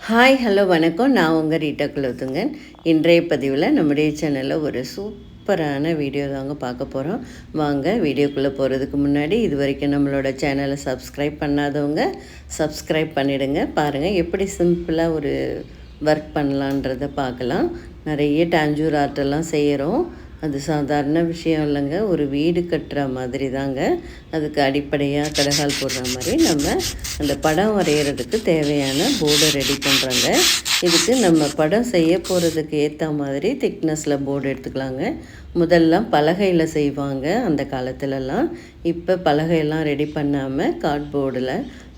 Hi hello வணக்கம். நான் உங்கள் ரீட்டா குலோத்துங்கன். இன்றைய பதிவில் நம்முடைய சேனலில் ஒரு சூப்பரான வீடியோ தாங்க பார்க்க போகிறோம். வாங்க வீடியோக்குள்ளே போகிறதுக்கு முன்னாடி இது வரைக்கும் நம்மளோட சேனலை சப்ஸ்கிரைப் பண்ணாதவங்க சப்ஸ்கிரைப் பண்ணிவிடுங்க. பாருங்கள் எப்படி சிம்பிளாக ஒரு ஒர்க் பண்ணலான்றதை பார்க்கலாம். நிறைய டான்ஜூர் ஆர்ட்டெல்லாம் செய்கிறோம். அது சாதாரண விஷயம் இல்லைங்க. ஒரு வீடு கட்டுற மாதிரி தாங்க. அதுக்கு அடிப்படையாக கடகால் போடுற மாதிரி நம்ம அந்த படம் வரைகிறதுக்கு தேவையான போர்டை ரெடி பண்ணுறோங்க. இதுக்கு நம்ம படம் செய்ய போகிறதுக்கு ஏற்ற மாதிரி திக்னஸில் போர்டு எடுத்துக்கலாங்க. முதல்லாம் பலகையில் செய்வாங்க அந்த காலத்துலலாம். இப்போ பலகையெல்லாம் ரெடி பண்ணாமல் கார்ட்போர்டில்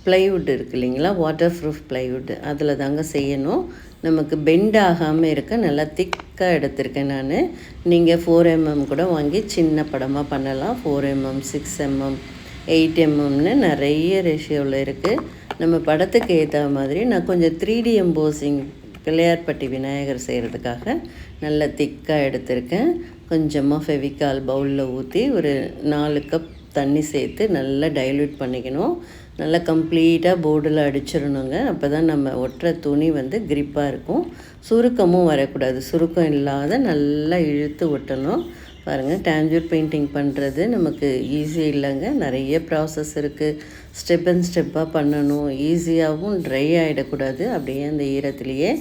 ப்ளைவுட் இருக்குது இல்லைங்களா, வாட்டர் ப்ரூஃப் ப்ளைவுட், அதில் தாங்க செய்யணும். நமக்கு பெண்ட் ஆகாமல் இருக்க நல்லா திக்காக எடுத்திருக்கேன் நான். நீங்கள் 4mm கூட வாங்கி சின்ன படமாக பண்ணலாம். 4mm, 6mm, 8mmன்னு நிறைய ரேஷியோவில் இருக்குது. நம்ம படத்துக்கு ஏற்ற மாதிரி நான் கொஞ்சம் 3D எம்போசிங் பிள்ளையார்பட்டி விநாயகர் செய்கிறதுக்காக நல்லா திக்காக எடுத்திருக்கேன். கொஞ்சமாக ஃபெவிகால் பவுலில் ஊற்றி ஒரு 4 கப் தண்ணி சேர்த்து நல்லா டைல்யூட் பண்ணிக்கணும். நல்லா கம்ப்ளீட்டாக போர்டில் அடிச்சிடணுங்க. அப்போ தான் நம்ம ஒட்டுற துணி கிரிப்பாக இருக்கும். சுருக்கமும் வரக்கூடாது. சுருக்கம் இல்லாத நல்லா இழுத்து ஒட்டணும். பாருங்கள், டான்ஜூர் பெயிண்டிங் பண்ணுறது நமக்கு ஈஸி இல்லைங்க. நிறைய ப்ராசஸ் இருக்குது. ஸ்டெப் அண்ட் ஸ்டெப்பாக பண்ணணும். ஈஸியாகவும் ட்ரை ஆகிடக்கூடாது. அப்படியே அந்த ஈரத்துலேயே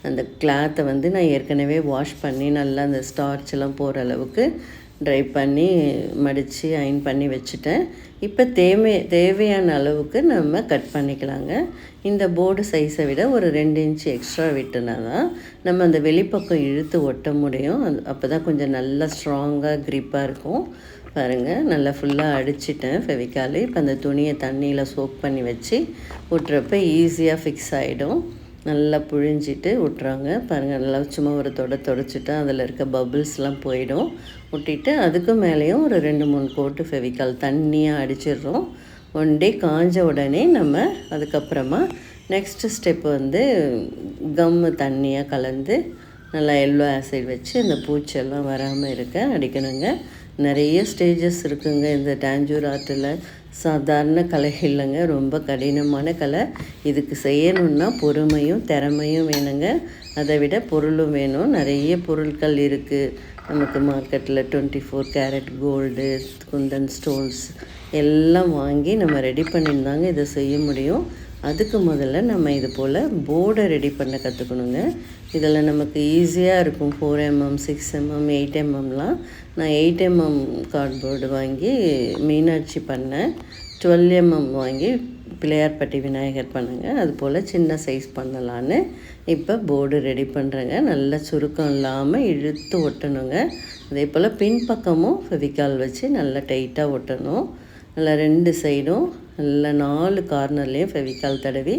அந்த கிளாத்தை நான் ஏற்கனவே வாஷ் பண்ணி நல்லா அந்த ஸ்டார்ச்லாம் போகிற அளவுக்கு ட்ரை பண்ணி மடித்து அயன் பண்ணி வச்சுட்டேன். இப்போ தேவையான அளவுக்கு நம்ம கட் பண்ணிக்கலாங்க. இந்த போர்டு சைஸை விட ஒரு 2 இன்ச்சு எக்ஸ்ட்ரா விட்டுனா தான் நம்ம அந்த வெளிப்பக்கம் இழுத்து ஒட்ட முடியும். அப்போ தான் கொஞ்சம் நல்லா ஸ்ட்ராங்காக க்ரிப்பாக இருக்கும். பாருங்கள், நல்லா ஃபுல்லாக அடிச்சிட்டேன் ஃபெவிகால். இப்போ அந்த துணியை தண்ணியில் சோக் பண்ணி வச்சு ஒட்டுறப்ப ஈஸியாக ஃபிக்ஸ் ஆகிடும். நல்லா புழிஞ்சிட்டு விட்றாங்க. பாருங்கள், நல்லா சும்மா ஒரு தொடச்சிட்டா அதில் இருக்க பபுள்ஸ்லாம் போயிடும். ஒட்டிட்டு அதுக்கு மேலேயும் ஒரு 2-3 கோட்டு ஃபெவிகால் தண்ணியாக அடிச்சிடுறோம். 1 டே காஞ்ச உடனே நம்ம அதுக்கப்புறமா நெக்ஸ்ட்டு ஸ்டெப் கம்மு தண்ணியாக கலந்து நல்லா எல்லோ ஆசிட் வச்சு அந்த பூச்செல்லாம் வராமல் இருக்க அடிக்கணுங்க. நிறைய ஸ்டேஜஸ் இருக்குங்க இந்த டான்ஜூர் ஆர்ட்டில். சாதாரண கலை இல்லைங்க, ரொம்ப கடினமான கலை. இதுக்கு செய்யணுன்னா பொறுமையும் திறமையும் வேணுங்க. அதை விட பொருளும் வேணும். நிறைய பொருட்கள் இருக்குது நமக்கு மார்க்கெட்டில். 24 கேரட் கோல்டு, குந்தன் ஸ்டோன்ஸ் எல்லாம் வாங்கி நம்ம ரெடி பண்ணியிருந்தாங்க இதை செய்ய முடியும். அதுக்கு முதல்ல நம்ம இது போல் போர்டை ரெடி பண்ண கற்றுக்கணுங்க. இதில் நமக்கு ஈஸியாக இருக்கும். 4mm, 6mm, 8mmலாம். நான் 8mm கார்ட்போர்டு வாங்கி மீனாட்சி பண்ணேன். 12mm வாங்கி பிள்ளையார்பட்டி விநாயகர் பண்ணுங்க. அது போல் சின்ன சைஸ் பண்ணலான்னு இப்போ போர்டு ரெடி பண்ணுறேங்க. நல்லா சுருக்கம் இல்லாமல் இழுத்து ஒட்டணுங்க. அதே போல் பின்பக்கமும் ஃபெவிகால் வச்சு நல்லா டைட்டாக ஒட்டணும். நல்லா 2 சைடும் நல்லா 4 கார்னர்லேயும் ஃபெவிகால் தடவி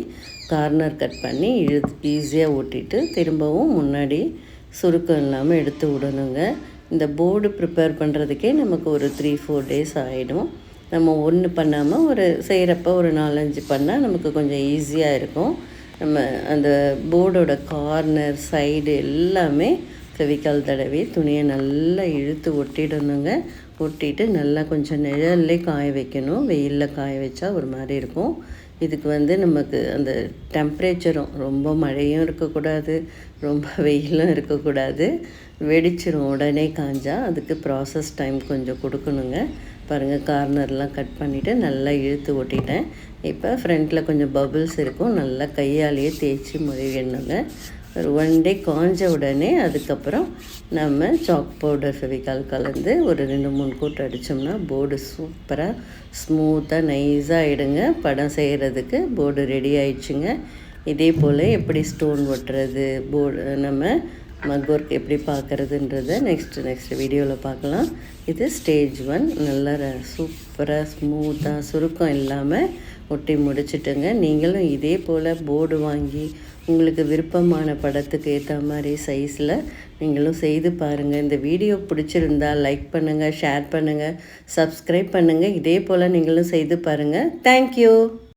கார்னர் கட் பண்ணி ஈஸியாக ஒட்டிட்டு திரும்பவும் முன்னாடி சுருக்கம் இல்லாமல் எடுத்து விடணுங்க. இந்த போர்டு ப்ரிப்பேர் பண்ணுறதுக்கே நமக்கு ஒரு 3-4 டேஸ் ஆகிடும். நம்ம ஒன்று பண்ணாமல் ஒரு செய்கிறப்ப ஒரு 4-5 பண்ணால் நமக்கு கொஞ்சம் ஈஸியாக இருக்கும். நம்ம அந்த போர்டோட கார்னர் சைடு எல்லாமே ஃபெவிகால் தடவி துணியை நல்லா இழுத்து ஒட்டிடணுங்க. ஒட்டிட்டு நல்லா கொஞ்சம் நிழல்லே காய வைக்கணும். வெயிலில் காய வச்சா ஒரு மாதிரி இருக்கும். இதுக்கு நமக்கு அந்த டெம்ப்ரேச்சரும் ரொம்ப மழையும் இருக்கக்கூடாது, ரொம்ப வெயிலும் இருக்கக்கூடாது. வெடிச்சிரும் உடனே காஞ்சா. அதுக்கு ப்ராசஸ் டைம் கொஞ்சம் கொடுக்கணுங்க. பாருங்கள், கார்னர்லாம் கட் பண்ணிவிட்டு நல்லா இழுத்து ஒட்டிட்டேன். இப்போ ஃப்ரண்ட்டில் கொஞ்சம் பபுள்ஸ் இருக்கும். நல்லா கையாலேயே தேய்ச்சி மொழிவிடணுங்க. ஒரு 1 டே காஞ்ச உடனே அதுக்கப்புறம் நம்ம சாக் பவுடர் ஃபெவிகால் கலந்து ஒரு 2-3 கோட் அடித்தோம்னா போர்டு சூப்பராக ஸ்மூத்தாக நைஸாக ஆகிடுங்க. படம் செய்கிறதுக்கு போர்டு ரெடி ஆயிடுச்சுங்க. இதே போல் எப்படி ஸ்டோன் ஒட்டுறது, போர்டு நம்ம மக் ஒர்க் எப்படி பார்க்குறதுன்றதை நெக்ஸ்ட் வீடியோவில் பார்க்கலாம். இது ஸ்டேஜ் 1. நல்லா சூப்பராக ஸ்மூத்தாக சுருக்கம் இல்லாமல் ஒட்டி முடிச்சுட்டுங்க. நீங்களும் இதே போல் போர்டு வாங்கி உங்களுக்கு விருப்பமான படத்துக்கு ஏற்ற மாதிரி சைஸில் நீங்களும் செய்து பாருங்கள். இந்த வீடியோ பிடிச்சிருந்தால் லைக் பண்ணுங்கள், ஷேர் பண்ணுங்கள், சப்ஸ்கிரைப் பண்ணுங்கள். இதே போல் நீங்களும் செய்து பாருங்கள். தேங்க்யூ.